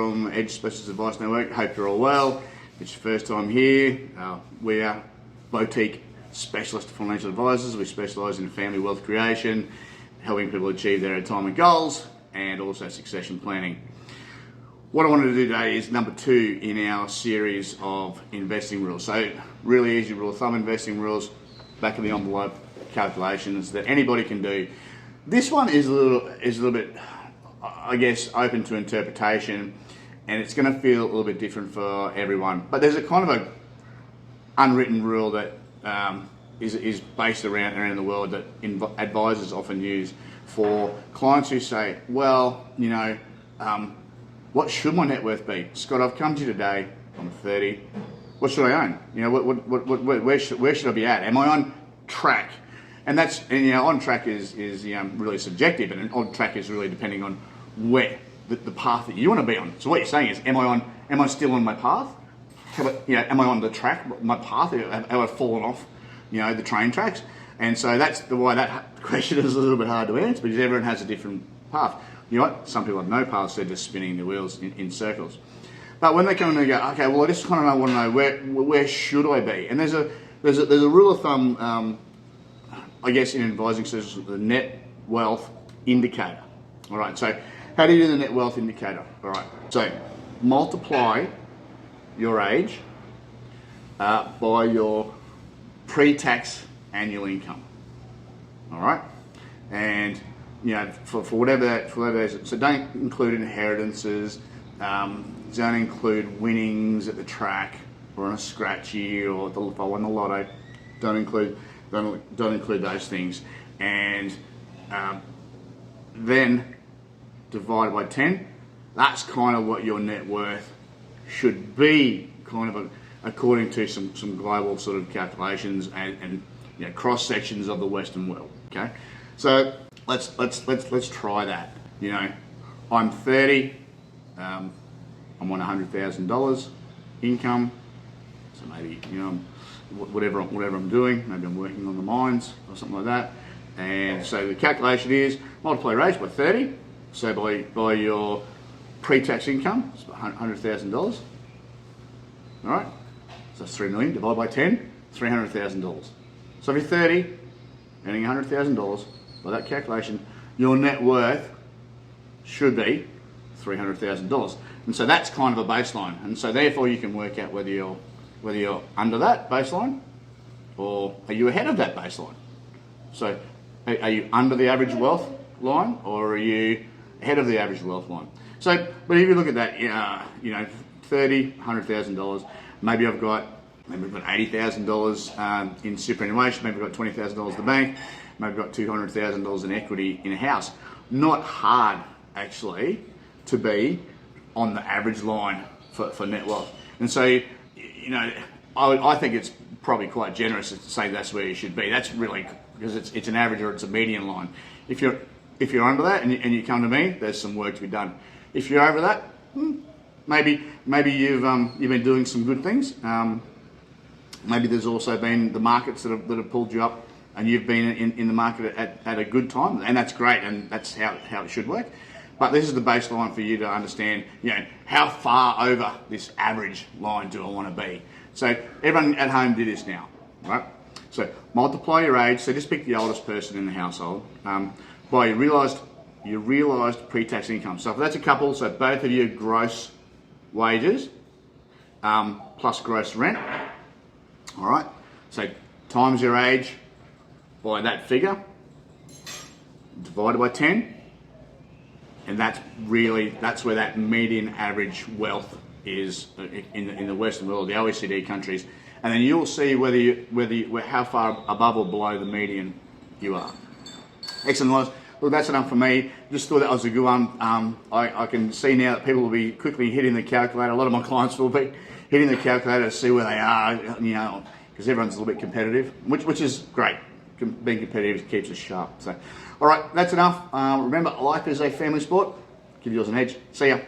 from Edge Specialist Advice Network. Hope you're all well. If it's your first time here, we are boutique specialist financial advisors. We specialise in family wealth creation, helping people achieve their retirement goals, and also succession planning. What I wanted to do today is number 2 in our series of investing rules. So really easy rule of thumb investing rules, back of the envelope calculations that anybody can do. This one is a little bit, I guess, open to interpretation, and it's going to feel a little bit different for everyone. But there's a kind of a unwritten rule that is based around the world that advisors often use for clients who say, well, you know, what should my net worth be? Scott, I've come to you today, I'm 30, what should I own? You know, where should I be at? Am I on track? And you know, on track is really subjective, and on track is really depending on where the path that you want to be on. So what you're saying is, am I still on my path? Am I on the track, my path? Have I fallen off, you know, the train tracks? And so that's why that question is a little bit hard to answer, because everyone has a different path. You know what? Some people have no paths, they're just spinning the wheels in circles. But when they come and they go, okay, well, I just kind of want to know where should I be? And there's a rule of thumb, I guess, in advising services, the net wealth indicator. All right, so how do you do the net wealth indicator? All right, so multiply your age by your pre-tax annual income. All right, and you know, for whatever that is. So don't include inheritances, don't include winnings at the track or on a scratchy or if I won the lotto. Don't include those things, and then divided by 10. That's kind of what your net worth should be, kind of according to some global sort of calculations and you know, cross sections of the Western world. Okay, so let's try that. You know, I'm 30. I'm on $100,000 income. So maybe, you know, whatever I'm doing, maybe I'm working on the mines or something like that. And so the calculation is multiply your age by 30. So by your pre-tax income, it's $100,000. All right, so that's 3 million. Divide by 10, $300,000. So if you're 30, earning $100,000, by that calculation, your net worth should be $300,000. And so that's kind of a baseline. And so therefore you can work out whether you're under that baseline or are you ahead of that baseline. So are you under the average wealth line or are you ahead of the average wealth line? So, but if you look at that, you know, 30, $100,000, maybe I've got $80,000 in superannuation, maybe I've got $20,000 in the bank, maybe I've got $200,000 in equity in a house. Not hard, actually, to be on the average line for net wealth. And so, you know, I think it's probably quite generous to say that's where you should be. That's really, because it's an average or it's a median line. If you're under that and you come to me, there's some work to be done. If you're over that, maybe you've been doing some good things. Maybe there's also been the markets that have pulled you up, and you've been in the market at a good time, and that's great, and that's how it should work. But this is the baseline for you to understand, you know, how far over this average line do I want to be. So everyone at home do this now, right? So multiply your age. So just pick the oldest person in the household by your realised pre-tax income. So if that's a couple, so both of your gross wages plus gross rent. All right. So times your age by that figure, divided by 10. And that's where that median average wealth is in the Western world, the OECD countries. And then you'll see how far above or below the median you are. Excellent, guys. Look, that's enough for me. Just thought that was a good one. I can see now that people will be quickly hitting the calculator. A lot of my clients will be hitting the calculator to see where they are, you know, because everyone's a little bit competitive, which is great. Being competitive keeps us sharp. So, all right, that's enough. Remember, life is a family sport. Give yours an edge. See ya.